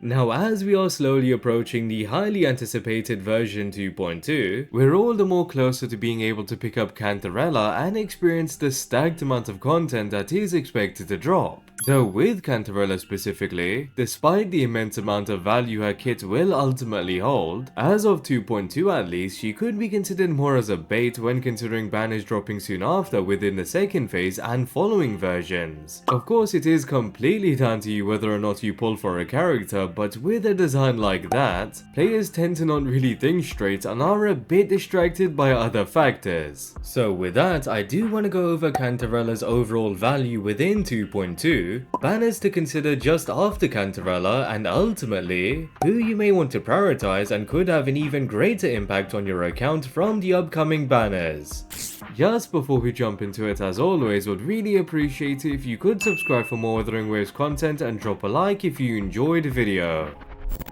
Now, as we are slowly approaching the highly anticipated version 2.2, we're all the more closer to being able to pick up Cantarella and experience the stacked amount of content that is expected to drop. Though with Cantarella specifically, despite the immense amount of value her kit will ultimately hold, as of 2.2 at least, she could be considered more as a bait when considering banners dropping soon after within the second phase and following versions. Of course, it is completely down to you whether or not you pull for a character, but with a design like that, players tend to not really think straight and are a bit distracted by other factors. So with that, I do want to go over Cantarella's overall value within 2.2, banners to consider just after Cantarella, and ultimately, who you may want to prioritize and could have an even greater impact on your account from the upcoming banners. Just before we jump into it, as always, would really appreciate it if you could subscribe for more WutheringWaves content and drop a like if you enjoyed the video.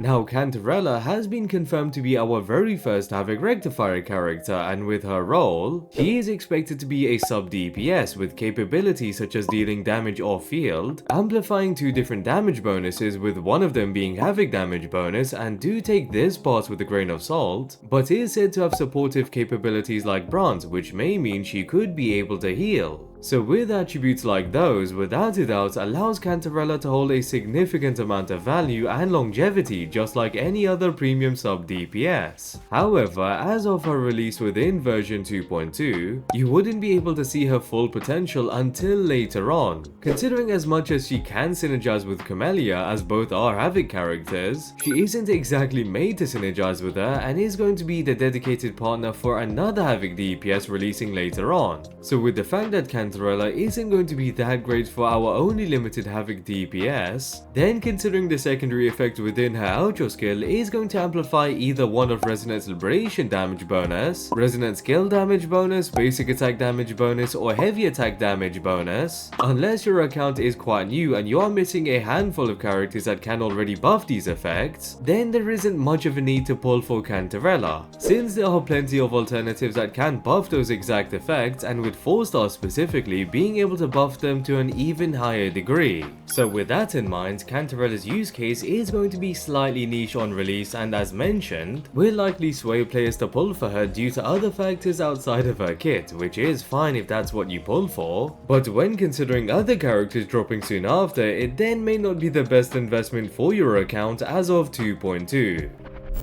Now, Cantarella has been confirmed to be our very first Havoc Rectifier character, and with her role, she is expected to be a sub DPS with capabilities such as dealing damage off field, amplifying 2 different damage bonuses with one of them being Havoc damage bonus, and do take this part with a grain of salt, but is said to have supportive capabilities like Bronze, which may mean she could be able to heal. So with attributes like those, without a doubt allows Cantarella to hold a significant amount of value and longevity just like any other premium sub DPS. However, as of her release within version 2.2, you wouldn't be able to see her full potential until later on. Considering as much as she can synergize with Camellia, as both are Havoc characters, she isn't exactly made to synergize with her and is going to be the dedicated partner for another Havoc DPS releasing later on. So with the fact that Cantarella isn't going to be that great for our only limited Havoc DPS, then considering the secondary effect within her outro skill is going to amplify either one of Resonance Liberation damage bonus, Resonance skill damage bonus, basic attack damage bonus, or heavy attack damage bonus, unless your account is quite new and you are missing a handful of characters that can already buff these effects, then there isn't much of a need to pull for Cantarella, since there are plenty of alternatives that can buff those exact effects, and with 4-star specifically being able to buff them to an even higher degree. So with that in mind, Cantarella's use case is going to be slightly niche on release, and as mentioned, will likely sway players to pull for her due to other factors outside of her kit, which is fine if that's what you pull for, but when considering other characters dropping soon after, it then may not be the best investment for your account as of 2.2.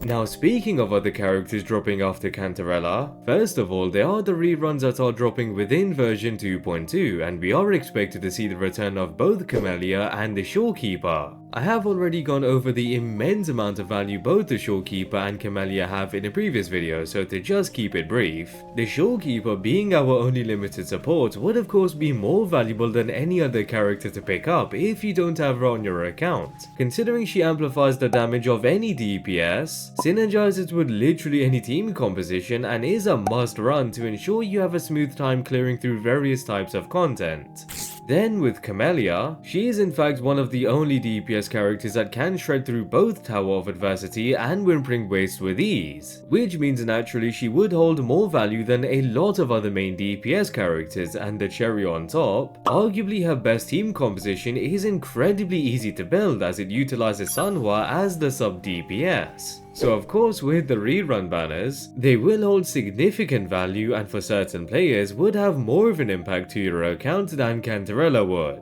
Now, speaking of other characters dropping after Cantarella, first of all, there are the reruns that are dropping within version 2.2, and we are expected to see the return of both Camellia and the Shorekeeper. I have already gone over the immense amount of value both the Shorekeeper and Camellia have in a previous video, so to just keep it brief, the Shorekeeper being our only limited support would of course be more valuable than any other character to pick up if you don't have her on your account, considering she amplifies the damage of any DPS, synergizes with literally any team composition, and is a must run to ensure you have a smooth time clearing through various types of content. Then with Camellia, she is in fact one of the only DPS characters that can shred through both Tower of Adversity and Whimpering Waste with ease, which means naturally she would hold more value than a lot of other main DPS characters, and the cherry on top, arguably her best team composition is incredibly easy to build as it utilizes Sanhua as the sub DPS. So of course with the rerun banners, they will hold significant value and for certain players would have more of an impact to your account than Cantarella would.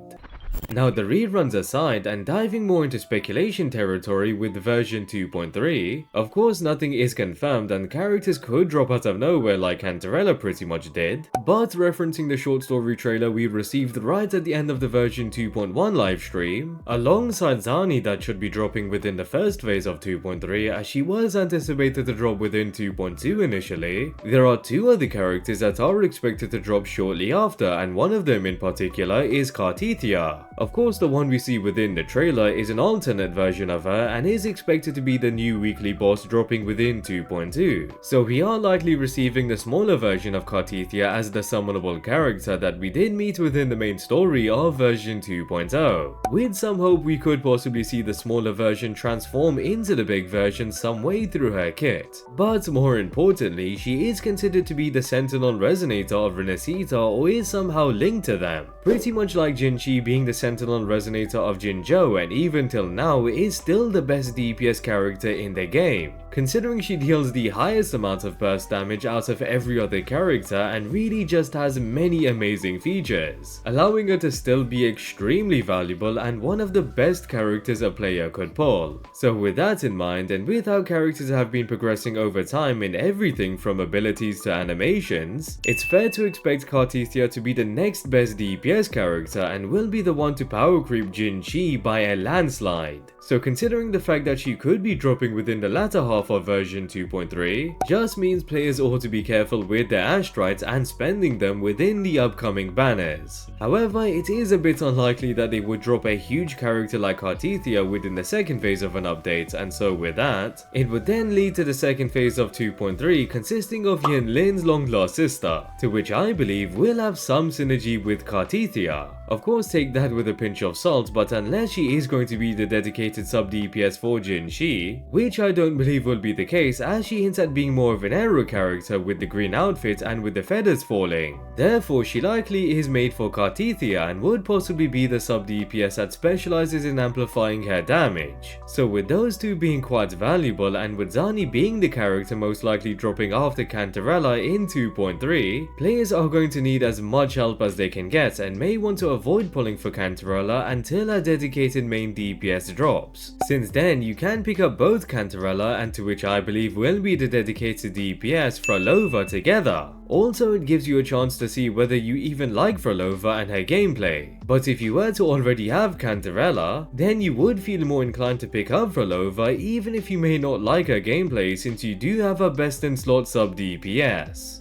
Now, the reruns aside and diving more into speculation territory with version 2.3, of course nothing is confirmed and characters could drop out of nowhere like Cantarella pretty much did, but referencing the short story trailer we received right at the end of the version 2.1 livestream, alongside Zani that should be dropping within the first phase of 2.3 as she was anticipated to drop within 2.2 initially, there are 2 other characters that are expected to drop shortly after, and one of them in particular is Kartithia. Of course, the one we see within the trailer is an alternate version of her and is expected to be the new weekly boss dropping within 2.2. So we are likely receiving the smaller version of Kartithia as the summonable character that we did meet within the main story of version 2.0. With some hope we could possibly see the smaller version transform into the big version some way through her kit. But more importantly, she is considered to be the Sentinel Resonator of Renacita or is somehow linked to them. Pretty much like Jinxi being the Sentinel Resonator of Jinzhou, and even till now is still the best DPS character in the game, considering she deals the highest amount of burst damage out of every other character and really just has many amazing features, allowing her to still be extremely valuable and one of the best characters a player could pull. So with that in mind, and with how characters have been progressing over time in everything from abilities to animations, it's fair to expect Kartithia to be the next best DPS character and will be the one to power creep Jinxi by a landslide. So considering the fact that she could be dropping within the latter half of version 2.3, just means players ought to be careful with their Ashtrites and spending them within the upcoming banners. However, it is a bit unlikely that they would drop a huge character like Kartithia within the second phase of an update, and so with that, it would then lead to the second phase of 2.3 consisting of Yinlin's long-lost sister, to which I believe will have some synergy with Kartithia. Of course, take that with a pinch of salt, but unless she is going to be the dedicated sub-DPS for Jinxi, which I don't believe will be the case, as she hints at being more of an arrow character with the green outfit and with the feathers falling. Therefore, she likely is made for Kartithia and would possibly be the sub-DPS that specializes in amplifying her damage. So with those two being quite valuable, and with Zani being the character most likely dropping after Cantarella in 2.3, players are going to need as much help as they can get and may want to avoid pulling for Cantarella until a dedicated main DPS drops. Since then, you can pick up both Cantarella and, to which I believe will be the dedicated DPS, Frolova together. Also, it gives you a chance to see whether you even like Frolova and her gameplay. But if you were to already have Cantarella, then you would feel more inclined to pick up Frolova even if you may not like her gameplay, since you do have a best in slot sub DPS.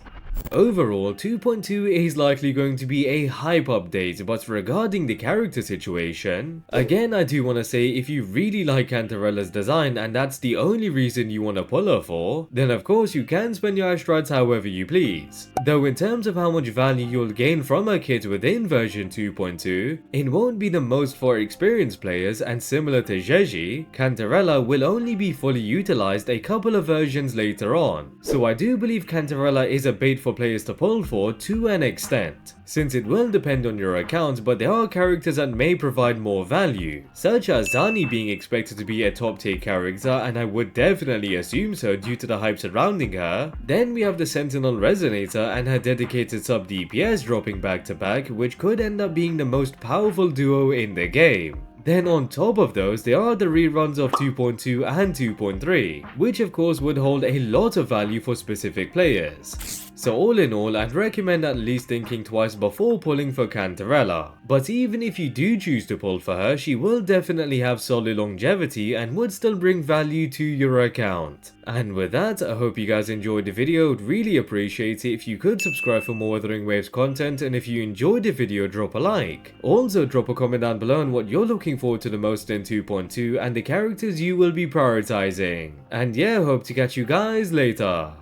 Overall, 2.2 is likely going to be a hype update, but regarding the character situation, again I do want to say, if you really like Cantarella's design and that's the only reason you want to pull her for, then of course you can spend your Ashtrites however you please. Though in terms of how much value you'll gain from her kit within version 2.2, it won't be the most for experienced players, and similar to Zhezhi, Cantarella will only be fully utilized a couple of versions later on. So I do believe Cantarella is a bait for players to pull for to an extent, since it will depend on your account, but there are characters that may provide more value, such as Zani being expected to be a top tier character, and I would definitely assume so due to the hype surrounding her. Then we have the Sentinel Resonator and her dedicated sub DPS dropping back to back, which could end up being the most powerful duo in the game. Then on top of those, there are the reruns of 2.2 and 2.3, which of course would hold a lot of value for specific players. So all in all, I'd recommend at least thinking twice before pulling for Cantarella. But even if you do choose to pull for her, she will definitely have solid longevity and would still bring value to your account. And with that, I hope you guys enjoyed the video. I'd really appreciate it if you could subscribe for more WutheringWaves content, and if you enjoyed the video, drop a like. Also drop a comment down below on what you're looking forward to the most in 2.2 and the characters you will be prioritizing. And yeah, hope to catch you guys later.